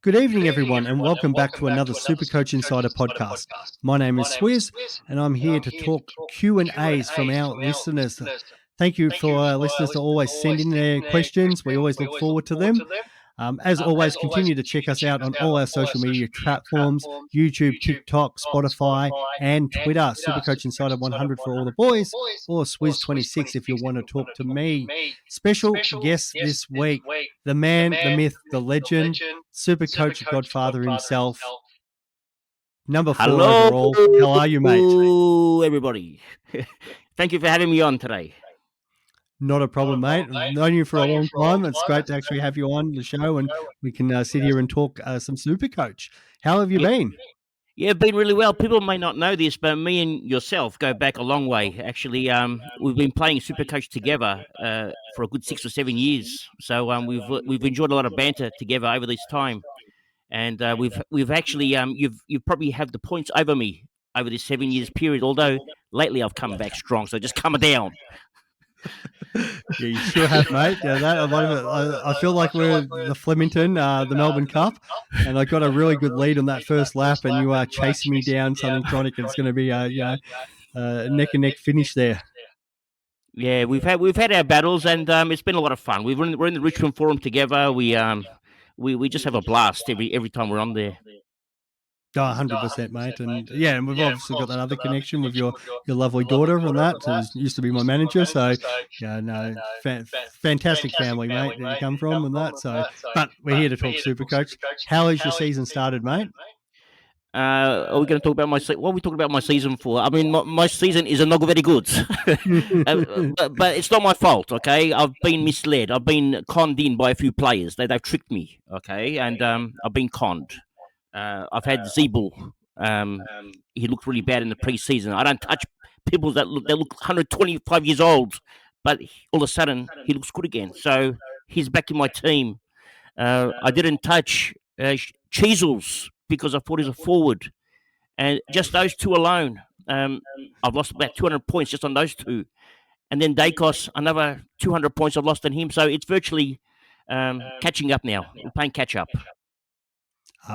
Good evening, everyone, and welcome back to another Supercoach Insider podcast. My name is Swiz, and I'm here to talk Q&As from our listeners. Thank you for our listeners to always send in their questions. We always look forward to them. As always, continue to check us out on all our social media platforms, YouTube, TikTok, Spotify, and Twitter. Supercoach Insider 100 for all the boys, or Swiz26 if you want to talk to me. Special guest this week, the man, the myth, the legend, Supercoach Godfather himself. Number 4 overall. How are you, mate? Hello, everybody. Thank you for having me on today. Not a problem, mate. I've known you for a long time. It's great to actually have you on the show, and we can sit here and talk some Supercoach. How have you been? Yeah, been really well. People may not know this, but me and yourself go back a long way. Actually, we've been playing Supercoach together for a good 6 or 7 years. So we've enjoyed a lot of banter together over this time, and we've actually you've probably have the points over me over this 7 years period. Although lately I've come back strong, so just come down. Yeah, you sure have, mate. Yeah, I feel like we're the Flemington, the Melbourne Cup, and I got a really good lead on that first lap, and you are chasing me down something chronic, and it's going to be a neck and neck finish there. Yeah, we've had our battles, and it's been a lot of fun. We're in the Richmond Forum together. We just have a blast every time we're on there. 100%, mate. And yeah, and we've obviously got that other connection with your lovely daughter from that, who used to be my manager. So, yeah, no, fantastic family, mate, that you come from and that. So, but we're here to talk Supercoach. How has your season started, mate? Are we going to talk about what are we talking about my season for? I mean, my season is not very good, but it's not my fault, okay? I've been misled. I've been conned in by a few players. They've tricked me, okay? And I've been conned. I've had Zeeble. He looked really bad in the preseason. I don't touch people that look 125 years old, but all of a sudden he looks good again. So he's back in my team. I didn't touch Cheezels because I thought he's a forward, and just those two alone, I've lost about 200 points just on those two. And then Dacos, another 200 points I've lost on him. So it's virtually catching up now. We're playing catch up.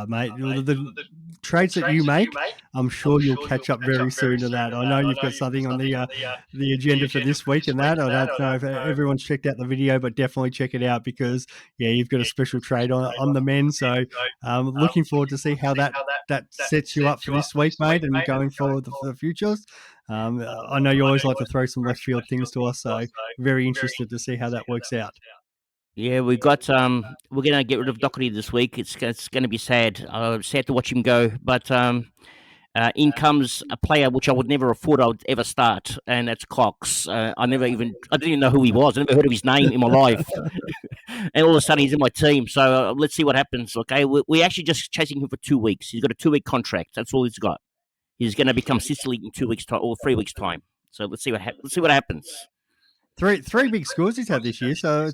Mate, the trades that you make, I'm sure you'll catch up very soon to that. I know you've got something on the agenda for this week and that. I don't know if everyone's checked out the video, but definitely check it out because, yeah, you've got a special trade on the men. So looking forward to see how that sets you up for this week, mate, and going forward for the futures. I know you always like to throw some left field things to us, so very interested to see how that works out. Yeah, we've got. We're going to get rid of Doherty this week. It's going to be sad. Sad to watch him go. But in comes a player which I would never have thought I would ever start, and that's Cox. I didn't even know who he was. I never heard of his name in my life. And all of a sudden he's in my team. So let's see what happens. Okay, we're actually just chasing him for 2 weeks. He's got a 2-week contract. That's all he's got. He's going to become Sicily in 2 weeks' time or 3 weeks' time. So let's see what happens. Three big scores he's had this year. So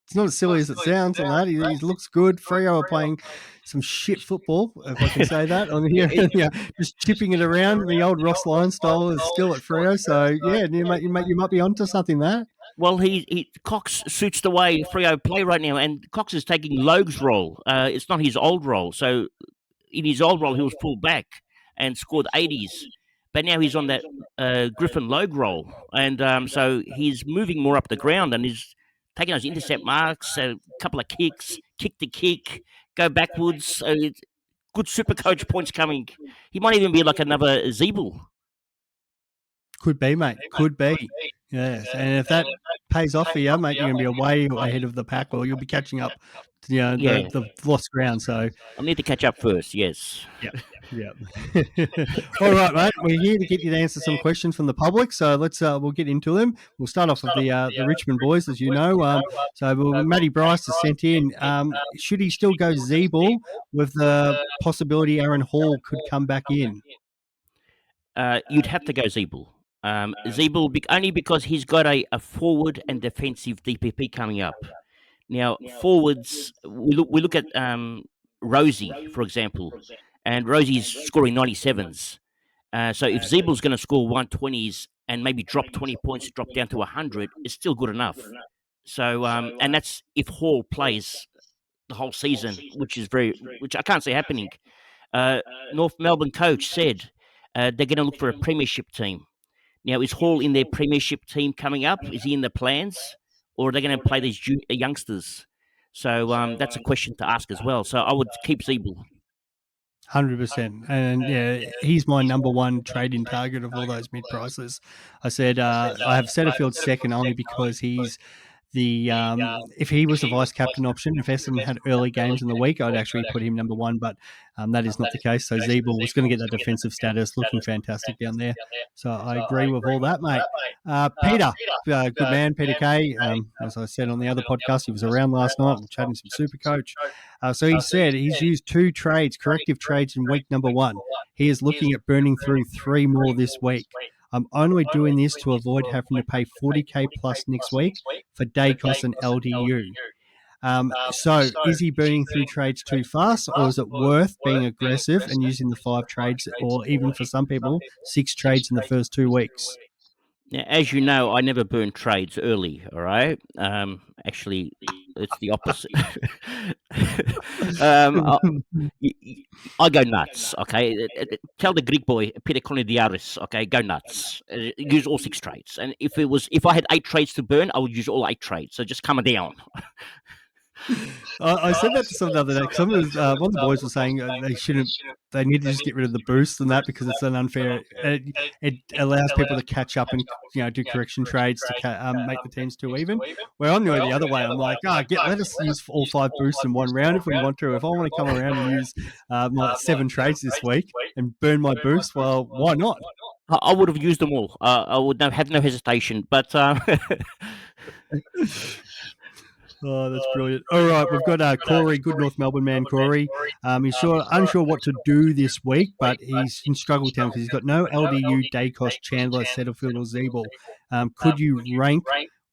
it's not as silly as it sounds on that. He looks good. Freo are playing some shit football, if I can say that, on here. Yeah, just chipping it around. The old Ross Lyon style is still at Freo. So, yeah, you might be onto something there. Well, Cox suits the way Freo play right now, and Cox is taking Logue's role. It's not his old role. So, in his old role, he was pulled back and scored 80s. But now he's on that Griffin Logue role. And so he's moving more up the ground and he's taking those intercept marks, a couple of kicks, kick to kick, go backwards. Good Supercoach points coming. He might even be like another Zeeble. Could be, mate. Could be. Yes. And if that pays off for you, mate, you're going to be way ahead of the pack, or you'll be catching up to the lost ground. So I need to catch up first, yes. Yeah. All right, mate. We're here to get you to answer some questions from the public. So we'll get into them. We'll start off with the Richmond boys, as you know. Matty Bryce has sent in. Should he still go Zeeble with the possibility Aaron Hall could come back in? You'd have to go Zeeble. Zeeble only because he's got a forward and defensive DPP coming up. Now, forwards, we look at Rosie, for example, and Rosie's scoring 97s. So if Zeeble's going to score 120s and maybe drop 20 points, drop down to 100, it's still good enough. So, and that's if Hall plays the whole season, which I can't see happening. North Melbourne coach said they're going to look for a premiership team. Now, is Hall in their premiership team coming up? Is he in the plans, or are they going to play these youngsters? So that's a question to ask as well. So I would keep Zeeble. 100%. And yeah, he's my number one trading target of all those mid prices. I said I have Setterfield second only because he's the if he was the vice captain option, if Essendon had early games in the week, I'd actually put him number one, but that is not the case. So Zeeble was going to get that defensive status, looking fantastic down there. So I agree with all that, mate. Peter, good man, Peter Kay. As I said on the other podcast, he was around last night. We're chatting some Supercoach. So he said he's used 2 trades, corrective trades in week number 1. He is looking at burning through 3 more this week. I'm only doing this to avoid having to pay 40K plus next week for Dacos and LDU. So is he burning through trades too fast, or is it worth being aggressive and using the 5 trades, or even for some people, 6 trades in the first 2 weeks? Now, as you know, I never burn trades early, all right? Actually, it's the opposite. I go nuts, okay? Tell the Greek boy, Peter Konodiaris, okay, go nuts. Use all 6 trades. And if I had 8 trades to burn, I would use all 8 trades. So just come down. I said that to someone the other day. One of the boys was saying they need to just get rid of the boost and that because it's an unfair. It allows people to catch up and do correction trades to make the teams too even. Where I'm going the other way. I'm like, let us use all 5 boosts in one round if we want to. If I want to come around and use like 7 trades this week and burn my boost, well, why not? I would have used them all. I would have no hesitation. But oh, that's brilliant. All right, we've got Corey, good North Melbourne man, Corey. He's unsure what to do this week, but he's in struggle town because he's got no LDU, Dacos, Chandler, Setterfield, or Zeeble. Could you rank?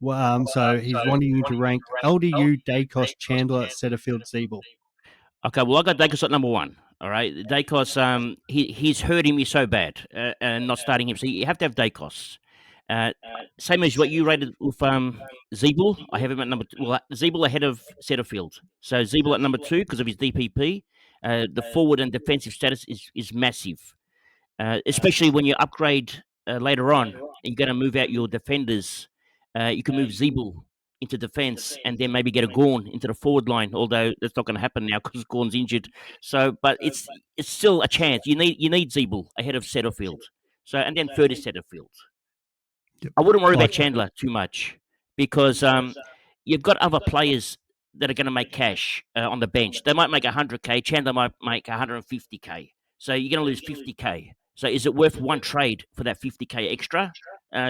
So he's wanting you to rank LDU, Dacos, Chandler, Setterfield, Zeeble. Okay, well, I got Dacos at number 1. All right, Dacos, he's hurting me so bad and not starting him. So you have to have Dacos. Same as what you rated with Zeeble. I have him at number 2. Well, Zeeble ahead of Setterfield. So Zeeble at number 2 because of his DPP. The forward and defensive status is massive, especially when you upgrade later on and you're going to move out your defenders. You can move Zeeble into defense and then maybe get a Gawn into the forward line, although that's not going to happen now because Gawn's injured. So, but it's still a chance. You need Zeeble ahead of Setterfield. So, and then third is Setterfield. Yep. I wouldn't worry about Chandler too much because you've got other players that are going to make cash on the bench. They might make 100K. Chandler might make 150K. So you're going to lose 50K. So is it worth one trade for that 50K extra?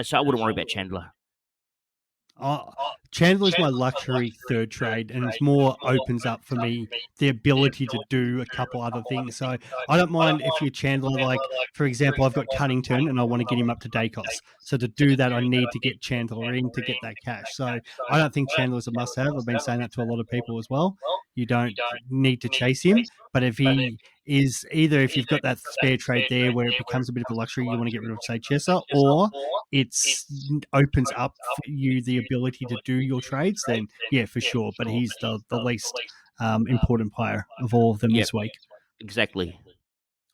So I wouldn't worry about Chandler. Chandler's my luxury third trade, and it's more opens up for me the ability to do a couple other things. So I don't mind if you're Chandler, like, for example, I've got Cunnington and I want to get him up to Dacos. So to do that, I need to get Chandler in to get that cash. So I don't think Chandler's a must-have. I've been saying that to a lot of people as well. You don't need to chase him, but if he is either if you've got that spare trade there where it becomes a bit of a luxury, you want to get rid of, say, Chesser, or it opens up for you the ability to do your trades, then yeah, for sure. But he's the least important player of all of them this week. Exactly.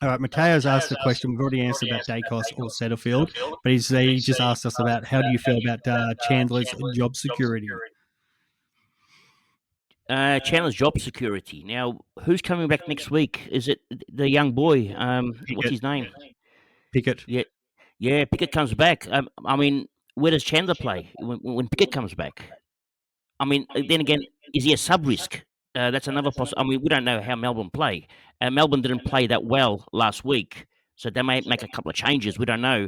All right, Mateo's asked the question. We've already answered about Dacos or Setterfield, but he just asked us about how do you feel about Chandler's job security? Chandler's job security. Now, who's coming back next week? Is it the young boy? What's his name? Pickett. Yeah, Pickett comes back. I mean, where does Chandler play when Pickett comes back? I mean, then again, is he a sub-risk? That's another possibility. I mean, we don't know how Melbourne play. Melbourne didn't play that well last week, so they may make a couple of changes. We don't know.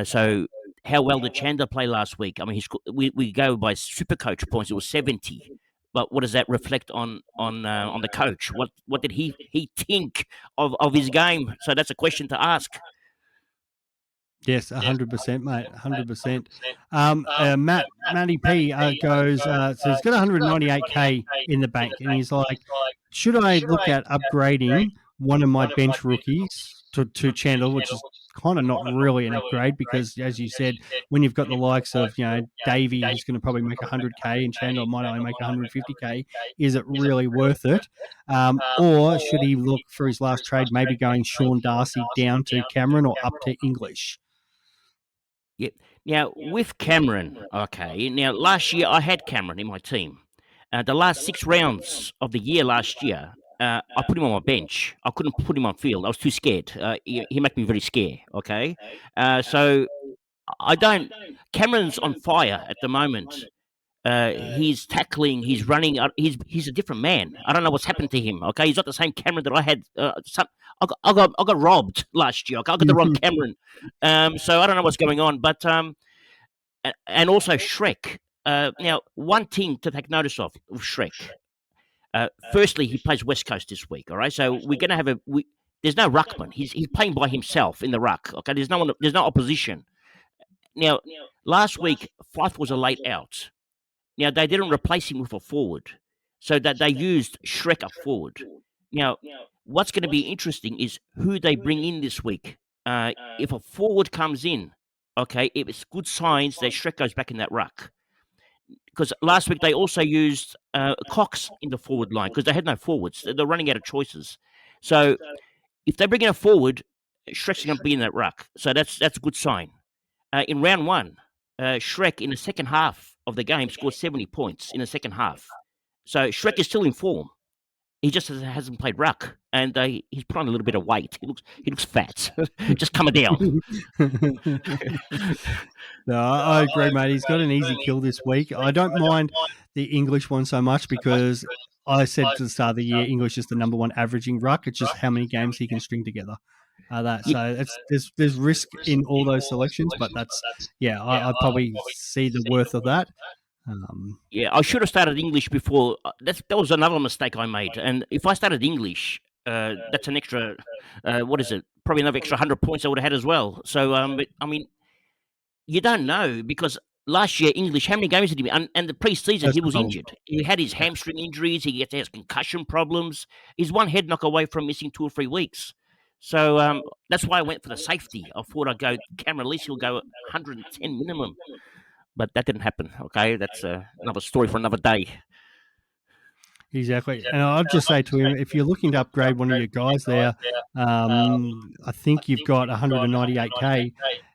So how well did Chandler play last week? I mean, we go by Supercoach points. It was 70. But what does that reflect on the coach? What did he think of his game? So that's a question to ask. Yes, 100%, mate, 100%. Matty P goes, so he's got 198K in the bank, and he's like, should I look at upgrading one of my bench rookies to Chandler, which is kind of not really an upgrade because, as you said, when you've got the likes of, Davey, who's going to probably make 100K and Chandler might only make 150K, is it really worth it? Or should he look for his last trade, maybe going Sean Darcy down to Cameron or up to English? Yeah. Now, with Cameron, okay, now last year I had Cameron in my team. The last 6 rounds of the year last year, I put him on my bench. I couldn't put him on field. I was too scared. He made me very scared, okay? So I don't. Cameron's on fire at the moment. He's tackling, he's running. He's a different man. I don't know what's happened to him. Okay, he's not the same Cameron that I had. I got robbed last year. Okay? I got the wrong Cameron. So I don't know what's going on. But and also Shrek. Now, one thing to take notice of Shrek. Firstly, he plays West Coast this week. All right, so we're going to have there's no ruckman. He's playing by himself in the ruck. Okay, there's no one. There's no opposition. Now, last week Fife was a late out. Now, they didn't replace him with a forward, so that they used Shrek up forward. Now, what's going to be interesting is who they bring in this week. If a forward comes in, okay, if it's good signs that Shrek goes back in that ruck. Because last week they also used Cox in the forward line because they had no forwards. They're running out of choices. So if they bring in a forward, Shrek's going to be in that ruck. So that's a good sign. In round one, Shrek in the second half of the game scored 70 points in the second half. So Shrek is still in form. He just hasn't played ruck, and he's put on a little bit of weight. He looks fat, just coming down. No, I agree, mate. He's got an easy kill this week. I don't mind the English one so much because I said to the start of the year, English is the number one averaging ruck. It's just how many games he can string together. So there's risk in all those selections, but I probably see the worth of that. Yeah, I should have started English before. That was another mistake I made. And if I started English, that's an extra. What is it? Probably another extra 100 points I would have had as well. So, but, I mean, you don't know because last year English, how many games did he? And the preseason he was injured. He had his hamstring injuries. He has concussion problems. He's one head knock away from missing 2 or 3 weeks. So that's why I went for the safety. I thought I'd go Cameron. At least he'll go 110 minimum. But that didn't happen. Okay, that's another story for another day. Exactly, and I'll just say to him, if you're looking to upgrade one of your guys there, I think you've got 198K.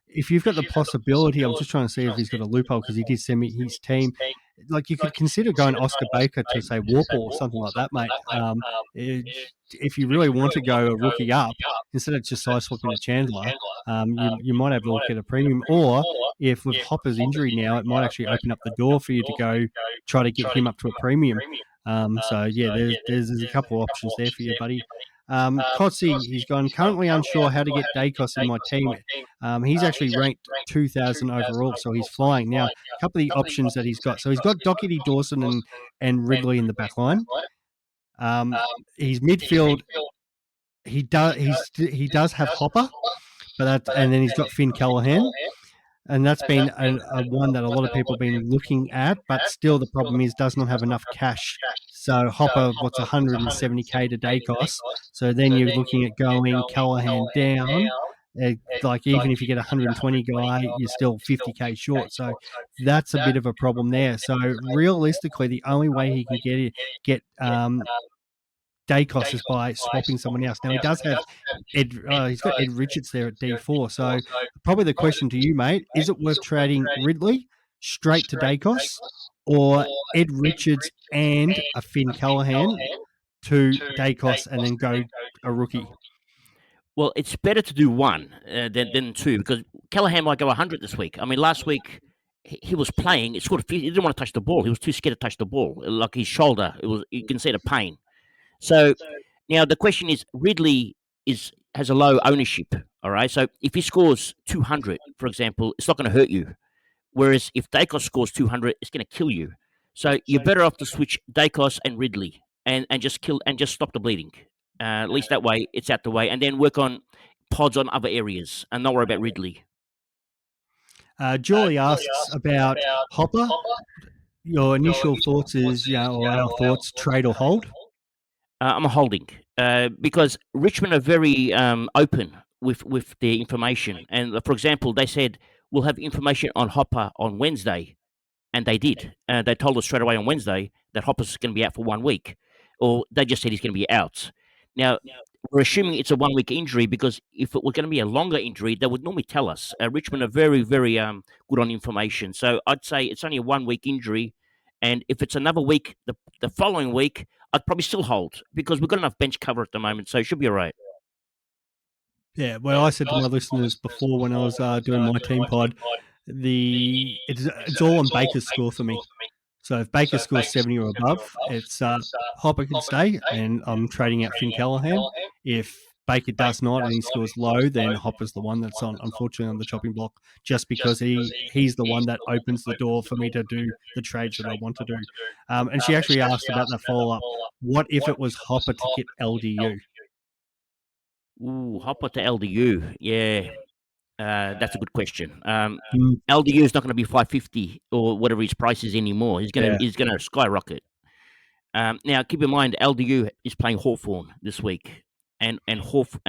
If you've got the possibility, I'm just trying to see if he's got a loophole because he did send me his team. Like you could consider going Oscar Baker to say Warple or something like that, mate. If you really want to go a rookie up instead of just side swapping to Chandler, you might have to look at a premium. Or if with Hopper's injury now, it might actually open up the door for you to go try to get him up to a premium. There's a couple of options there for you, buddy. Kotze, he's gone currently unsure how to get Dacos in my team. He's actually ranked 2,000 overall, so he's flying. Now, a couple of the options that he's got. So he's got Doherty, Dawson, and Ridley in the back line. His midfield, he does have Hopper, and then he's got Finn Callahan. And that's been a one that a lot of people have been looking at, but still the problem is does not have enough cash. So Hopper, 170K to Dacos. So then you're looking at going Callahan down. Even if you get a 120 guy, you're still 50K short. So that's a bit of a problem there. So realistically, the only way he can get Dacos is by swapping someone else. Now he does have he's got Ed Richards there at D4. So probably the question to you, mate, is it worth trading Ridley straight to Dacos or Ed Richards and a Finn Callahan to Dacos and then go a rookie? Well, it's better to do one than two because Callahan might go 100 this week. I mean, last week he was playing. He didn't want to touch the ball. He was too scared to touch the ball. Like his shoulder, you can see the pain. So now the question is, Ridley has a low ownership, all right? So if he scores 200, for example, it's not going to hurt you. Whereas if Dacos scores 200, it's going to kill you. So you're better off to switch Dacos and Ridley and just stop the bleeding. At least that way it's out the way, and then work on pods on other areas and not worry about Ridley. Julie asks about Hopper. Your initial thoughts is, or our thoughts, trade or hold? I'm holding because Richmond are very open with their information. And for example, they said we'll have information on Hopper on Wednesday, and they did. They told us straight away on Wednesday that Hopper's going to be out for 1 week, or they just said he's going to be out. Now, we're assuming it's a 1 week injury because if it were going to be a longer injury, they would normally tell us. Richmond are very, very good on information. So I'd say it's only a 1 week injury. And if it's another week, the following week, I'd probably still hold because we've got enough bench cover at the moment. So it should be all right. Yeah, well, I said to my listeners before when I was doing my team pod, it's all on Baker's score for me. So if Baker scores 70 or above, it's Hopper can stay, and I'm trading out Finn Callahan. If Baker does not and he scores low, then Hopper's the one that's unfortunately on the chopping block, just because he's the one that opens the door for me to do the trades that I want to do. And she actually asked about that follow up. What if it was Hopper to get LDU? Ooh, Hopper to LDU. Yeah, that's a good question. LDU is not going to be 550 or whatever his price is anymore. He's going to skyrocket. Now, keep in mind, LDU is playing Hawthorn this week, and North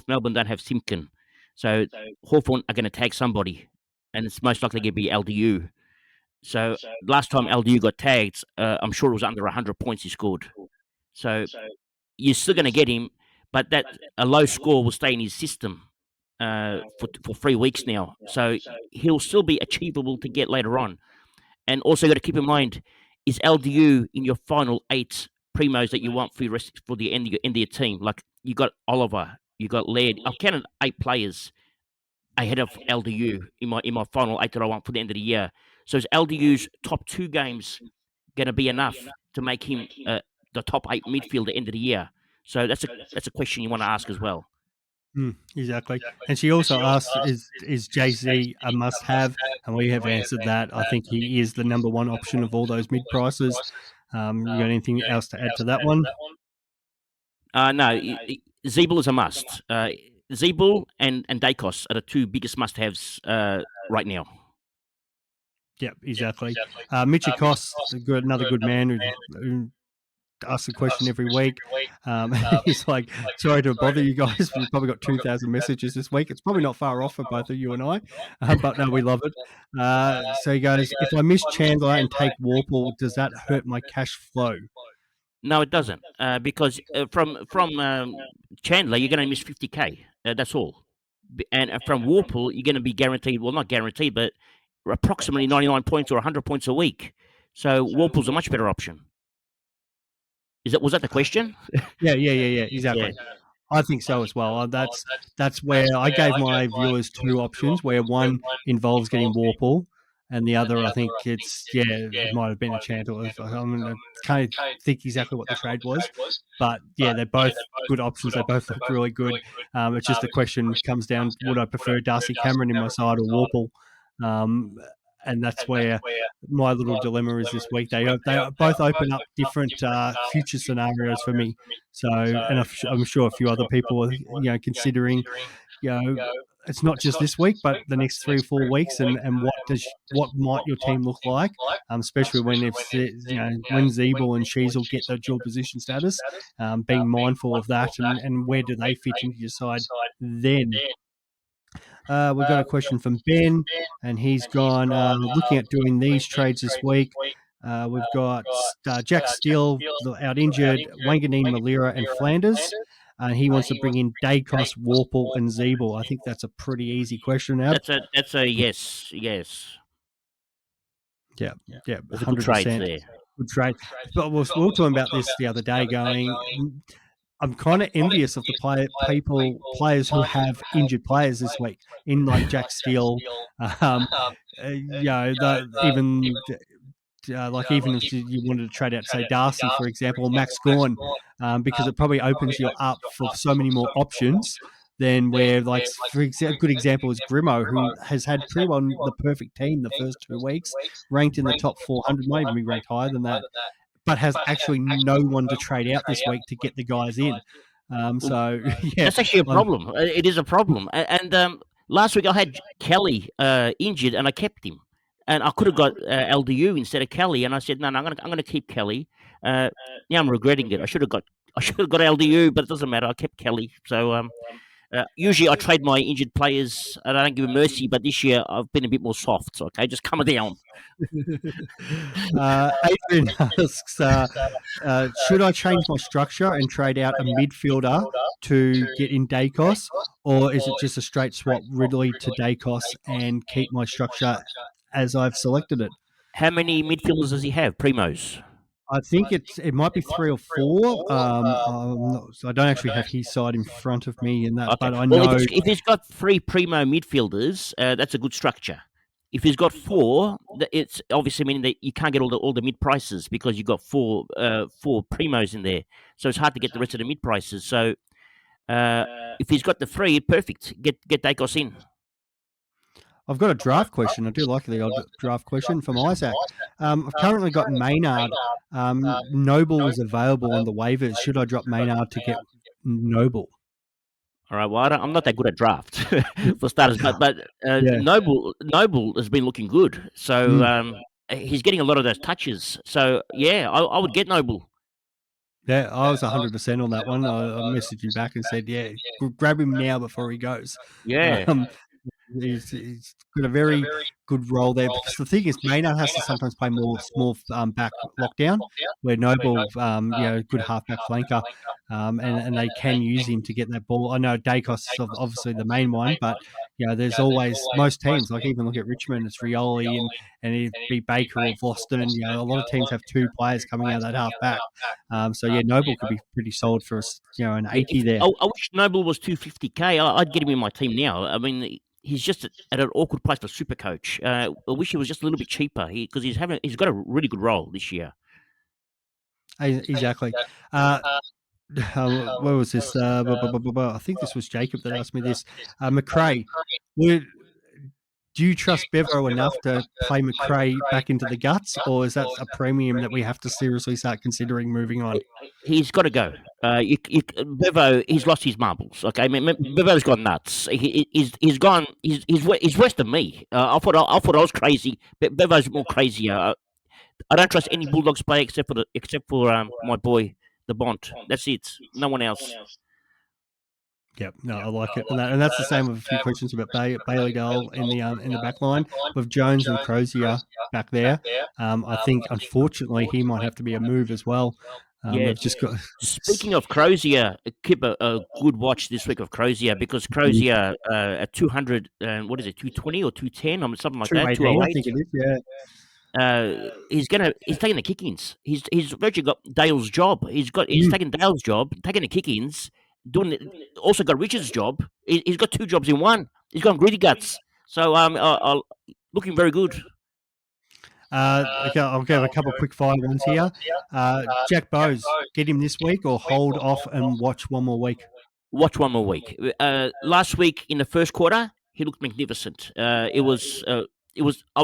Melbourne don't have Simpkin, so Hawthorn are going to tag somebody, and it's most likely going to be LDU. So last time LDU got tagged, I'm sure it was under 100 points he scored. So you're still going to get him, but that a low score will stay in his system for 3 weeks now. So he'll still be achievable to get later on. And also got to keep in mind, is LDU in your final 8 primos that you want for the end of your team? Like you got Oliver, you got Laird. I've counted 8 players ahead of LDU in my final 8 that I want for the end of the year. So is LDU's top 2 games going to be enough to make him the top 8 midfield at the end of the year? So that's a question you want to ask as well. Exactly. And she also asked, is Jay-Z a must-have? And we have answered that. I think he is the number one option of all those mid-prices. You got anything else to add to that one? No, Zeeble is a must. Zeeble and Dacos are the 2 biggest must-haves right now. Yeah, exactly. Mitchy Koss, another good man who asks a question every week. He's like, sorry to bother you guys. We've probably got 2,000 messages this week. It's probably not far off for both of you and I, but no, we love it. So he goes, if I miss Chandler and take Warple, does that hurt my cash flow? No, it doesn't, because from Chandler, you're going to miss 50K. That's all. And from Warple, you're going to be guaranteed, well, not guaranteed, but approximately 99 points or 100 points a week. So Warple's a much better option. Was that the question? Yeah, exactly. Yeah. I think so as well. That's where I gave my viewers 2 options, where one involves getting Warple, and the other, I think it might have been a Chandler. I can't think exactly what the trade was, but yeah, they're both good options. They both look really good. It's just the question comes down: would I prefer Darcy Cameron in my side or Warple? And that's where my little dilemma is this week. They both open up different future scenarios for me. So, and I'm sure a few other people are, considering, it's not just this week, but the next 3 or 4 weeks, and what might your team look like, especially when when Zeeble and Sheasel get the dual position status, being mindful of that, and where do they fit into your side then. We've got a question from Ben, and he's gone looking at doing these trades this week. We've got Jack Steele out injured, Wanganeen, Malira, and Flanders. And he wants to bring in Dacos, Warple, and Zeeble. I think that's a pretty easy question, Ab. That's a yes. Yeah, There's a good trade there. Good trade. But we were talking about this the other day, going, I'm kind of envious of the players who have injured players this week, in like Jack Steele, even if you wanted to trade out, say, Darcy, for example, or Max Gawn, because it probably opens you up for so many more options than where, like, a good example is Grimo, who has had pretty well the perfect team the first 2 weeks, ranked in the top 400, might even be ranked higher than that, but has actually no one to trade out this week to get the guys in. So, yeah. That's actually a problem. It is a problem. And last week I had Kelly injured, and I kept him. And I could have got LDU instead of Kelly, and I said, no, I'm going to keep Kelly. Now I'm regretting it. I should have got LDU, but it doesn't matter. I kept Kelly. So Usually I trade my injured players and I don't give them mercy, but this year I've been a bit more soft. Okay, just calm it down. Adrian asks, should I change my structure and trade out a midfielder to get in Dacos, or is it just a straight swap Ridley to Dacos and keep my structure as I've selected it? How many midfielders does he have? Primos. I think it might be 3 or 4. So I don't actually have his side in front of me in that, Okay. but I Well, know. if he's got 3 primo midfielders, that's a good structure. If he's got 4, it's obviously meaning that you can't get all the mid prices because you've got 4 primos in there. So it's hard to get the rest of the mid prices. So if he's got the 3, perfect. Get Dacos in. I've got a draft question. I do like the old draft question from Isaac. I've currently got Maynard. Noble is available on the waivers. Should I drop Maynard to get Noble? All right. Well, I'm not that good at draft for starters, but Yeah. Noble has been looking good. So he's getting a lot of those touches. So yeah, I would get Noble. Yeah, I was 100% on that one. I messaged you back and said, yeah, grab him now before he goes. Yeah. He's got a very good role there because the thing is, Maynard has to sometimes play more small back lockdown, where Noble, good halfback flanker, and they can use him to get that ball. I know Dacos is obviously the main one, but there's always most teams, like even look at Richmond, it's Rioli and it'd be Baker or Voston. A lot of teams have 2 players coming out of that half back. So Noble could be pretty solid for us, an 80 there. I wish Noble was 250k. I'd get him in my team now. I mean, he's just at an awkward place for Supercoach. I wish he was just a little bit cheaper because he's got a really good role this year. Exactly. Where was this? I think this was Jacob that asked me this. McRae, do you trust Bevo enough to play McRae back into the guts, or is that a premium that we have to seriously start considering moving on? He's got to go. Bevo, he's lost his marbles. Okay, I mean, Bevo's gone nuts. He's gone. He's worse than me. I thought I was crazy, but Bevo's more crazier. I don't trust any Bulldogs player except for my boy, the Bont. That's it. No one else. Yep, no, I like it, and that's the same with a few questions about Bailey Dale in the back line with Jones and Crozier back there. I think unfortunately he might have to be a move as well. They've just got. Speaking of Crozier, keep a good watch this week of Crozier because Crozier at 200, what is it, 220 or 210, something like that. 208. I think it is. Yeah. He's taking the kick-ins. He's virtually got Dale's job. He's taking Dale's job, taking the kick-ins. Also got Richard's job. He's got 2 jobs in one. He's got greedy guts. So looking very good. Okay, I'll give a couple of quick fire ones here. Jack Bowes, get him this week or hold off and watch one more week? Watch one more week. Last week in the first quarter, he looked magnificent. I was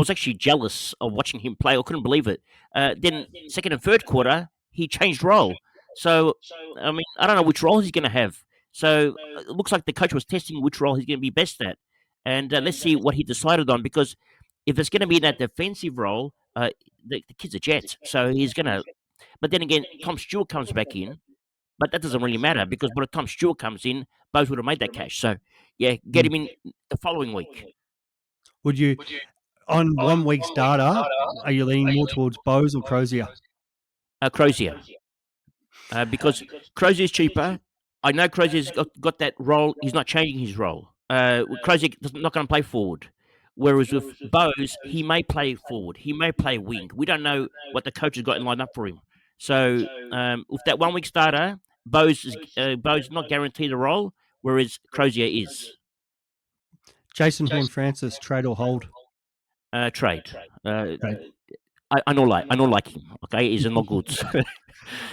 actually jealous of watching him play. I couldn't believe it. Then second and third quarter, he changed role. So, I mean, I don't know which role he's going to have. So it looks like the coach was testing which role he's going to be best at. And let's see what he decided on, because if it's going to be in that defensive role, the kid's a jet. So he's going to... But then again, Tom Stewart comes back in, but that doesn't really matter because by the time Stewart comes in, Bowes would have made that cash. So, yeah, get him in the following week. Would you, on 1 week's data, are you leaning more towards Bowes or Crozier? Crozier. Because Crozier's cheaper. I know Crozier's got that role. He's not changing his role. Crozier's not going to play forward. Whereas with Bowes, he may play forward. He may play wing. We don't know what the coach has got in line up for him. So with that 1 week starter, Bowes is not guaranteed a role, whereas Crozier is. Jason Horne-Francis, trade or hold? Trade. I don't like him. Okay, he's not good.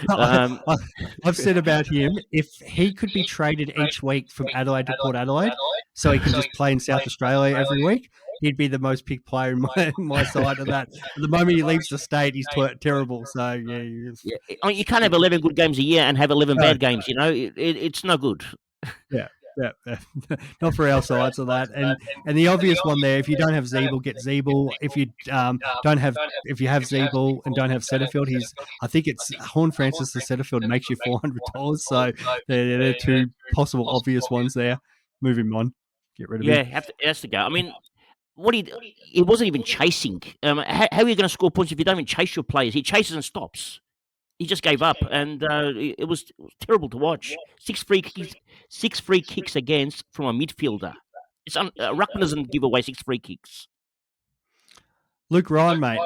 I've said about him, if he could be traded each week from Adelaide to Port Adelaide, so he can just play in South Australia every week, he'd be the most picked player in my side of that. At the moment he leaves the state, he's terrible. So yeah. I mean, you can't have 11 good games a year and have 11 bad games. You know, it's no good. Yeah. Not for our sides of that, and the obvious one there. If you don't have Zeeble, get Zeeble. If you have Zeeble and don't have Setterfield, I think it's Horne-Francis. The Setterfield makes you $400. So they're 2 possible obvious ones there. move him on, get rid of Yeah, him. has to go. I mean, he wasn't even chasing. How are you going to score points if you don't even chase your players? He chases and stops. He just gave up, and it was terrible to watch. Six free kicks against from a midfielder. Ruckman doesn't give away 6 free kicks. Luke Ryan, mate.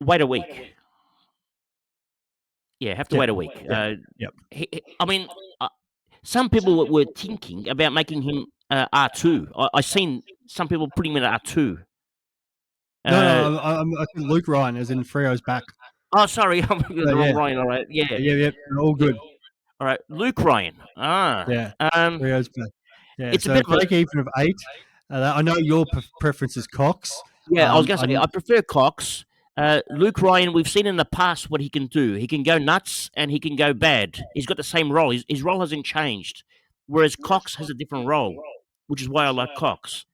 Wait a week. Yeah, have to wait a week. Yep. I mean, some people were thinking about making him R2. I seen some people putting him in R2. No, I think Luke Ryan, as in Freo's back. Oh, sorry, I'm the wrong Ryan. All right, yeah, all good. All right, Luke Ryan. Freo's back. Yeah, it's so a bit break even of 8. I know your preference is Cox. Yeah, I was going to say I prefer Cox. Luke Ryan, we've seen in the past what he can do. He can go nuts and he can go bad. He's got the same role. His role hasn't changed, whereas Cox has a different role, which is why I like Cox.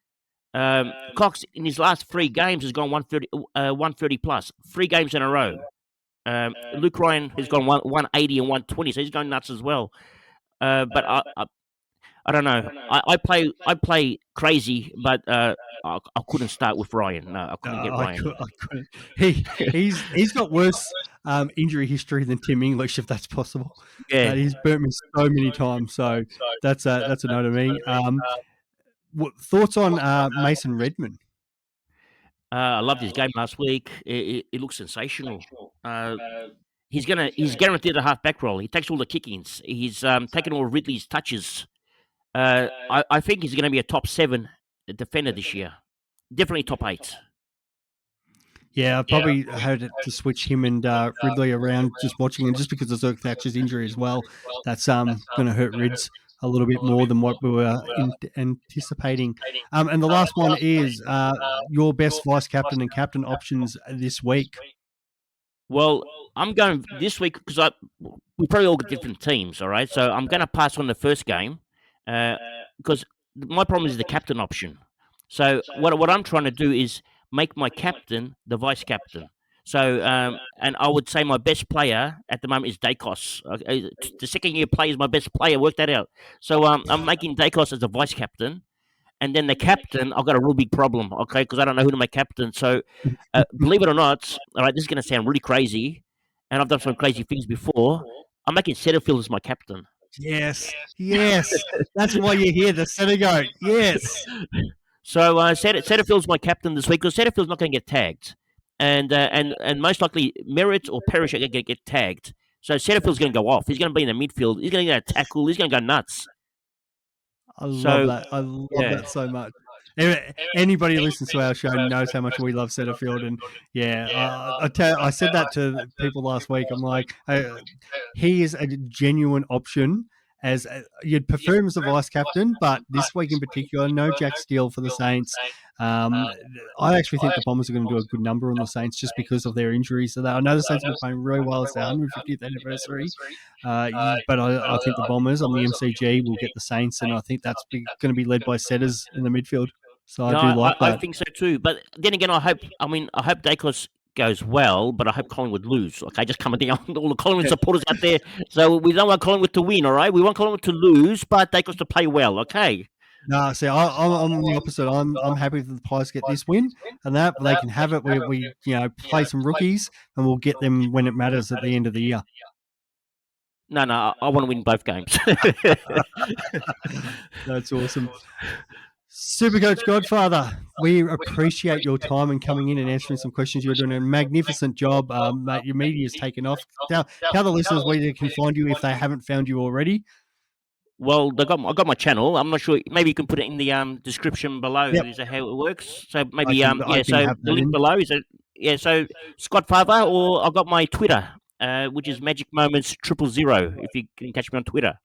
Cox, in his last 3 games, has gone 130 plus, 3 games in a row. Luke Ryan has gone 180 and 120, so he's going nuts as well. But I don't know. I play crazy, but I couldn't start with Ryan. No, I couldn't get Ryan. I couldn't. He's got worse injury history than Tim English, if that's possible. Yeah, he's burnt me so many times. So that's a no to me. Thoughts on Mason Redmond? I loved his game last week. It looks sensational. He's guaranteed a half-back role. He takes all the kick-ins. He's taken all Ridley's touches. I think he's going to be a top 7 defender this year. Definitely top 8. Yeah, I've probably had it to switch him and Ridley around just watching him, just because of Zerk Thatcher's injury as well. That's going to hurt Rids a little bit more than what we were anticipating. And the last one is your best vice captain and captain options this week. Well, I'm going this week because we probably all got different teams, all right? So I'm going to pass on the first game because my problem is the captain option. So what I'm trying to do is make my captain the vice captain. So and I would say my best player at the moment is Dacos. The second year player is my best player. Work that out. So I'm making Dacos as the vice captain. And then the captain, I've got a real big problem, okay, because I don't know who to make captain. So believe it or not, all right, this is going to sound really crazy, and I've done some crazy things before. I'm making Setterfield as my captain. Yes. That's why you're here, the centre goat. Yes. So Setterfield's my captain this week because Setterfield's not going to get tagged. And most likely Merritt or Parrish are going to get tagged. So Setterfield's going to go off. He's going to be in the midfield. He's going to get a tackle. He's going to go nuts. I love that. I love that so much. Anybody who listens to our show knows how much we love Setterfield, and I said that to people last week. I'm like, he is a genuine option. As you'd prefer him as a vice captain, but this week in particular, no Jack Steele for the Saints. I actually think the Bombers are going to do a good number on the Saints just because of their injuries. So I know the Saints have been playing really well. It's their 150th anniversary, but I think the Bombers on the MCG will get the Saints, and I think that's going to be led by setters in the midfield. So I do like that. I think so too. But then again, I hope Dacos goes well, but I hope Collingwood lose. Okay, just coming down all the Collingwood supporters out there. So we don't want Collingwood to win, all right? We want Collingwood to lose, but Dacos to play well, okay? No, see, I'm the opposite. I'm happy that the Pies get this win, and that they can have it. We play some rookies, and we'll get them when it matters at the end of the year. No, I want to win both games. That's awesome. Supercoach Godfather, we appreciate your time and coming in and answering some questions. You're doing a magnificent job. Mate, your media's taken off. Tell the listeners where they can find you if they haven't found you already. Well, I got my channel. I'm not sure. Maybe you can put it in the description below. Yep. Is that how it works? So maybe so the link below is it? Yeah. So SCodfather, or I've got my Twitter, which is Magic Moments 000. If you can catch me on Twitter.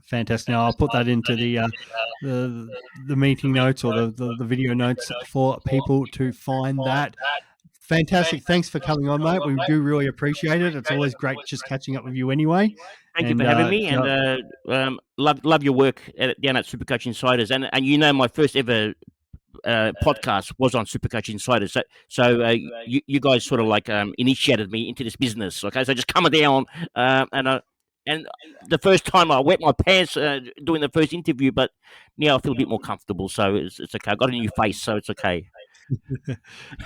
Fantastic. Now I'll put that into the meeting notes or the video notes for people to find that. Fantastic. Thanks for coming on, mate. We do really appreciate it. It's always great just catching up with you anyway. Thank you for having me, and love your work down at Supercoach Insiders. And my first ever podcast was on Supercoach Insiders. So you guys sort of like initiated me into this business. Okay, so just coming down and and the first time I wet my pants doing the first interview, but now I feel a bit more comfortable, so it's okay. I got a new face, so it's okay.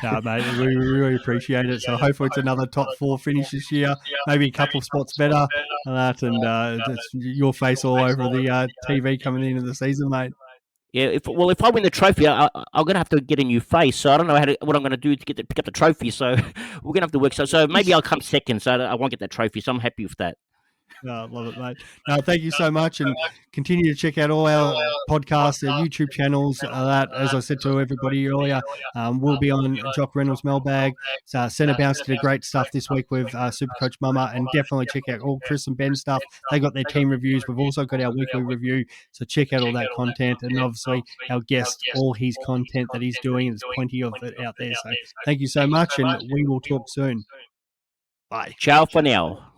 No, mate, we really appreciate it. So hopefully it's another top 4 finish this year, maybe a couple of spots better, and it's your face all over the TV coming into the season, mate. Yeah, if I win the trophy, I'm gonna have to get a new face. So I don't know what I'm gonna do to pick up the trophy. So we're gonna have to work. So maybe I'll come second. So I won't get that trophy. So I'm happy with that. No, love it, mate. No, thank you so much, and continue to check out all our podcasts, our YouTube channels. That, as I said to everybody earlier, we'll be on Jock Reynolds' Mailbag. Centre Bounce did a great stuff this week with Supercoach Mama, and definitely check out all Chris and Ben's stuff. They got their team reviews. We've also got our weekly review, so check out all that content, and obviously our guest, all his content that he's doing. There's plenty of it out there. So thank you so much, and we will talk soon. Bye. Ciao for now.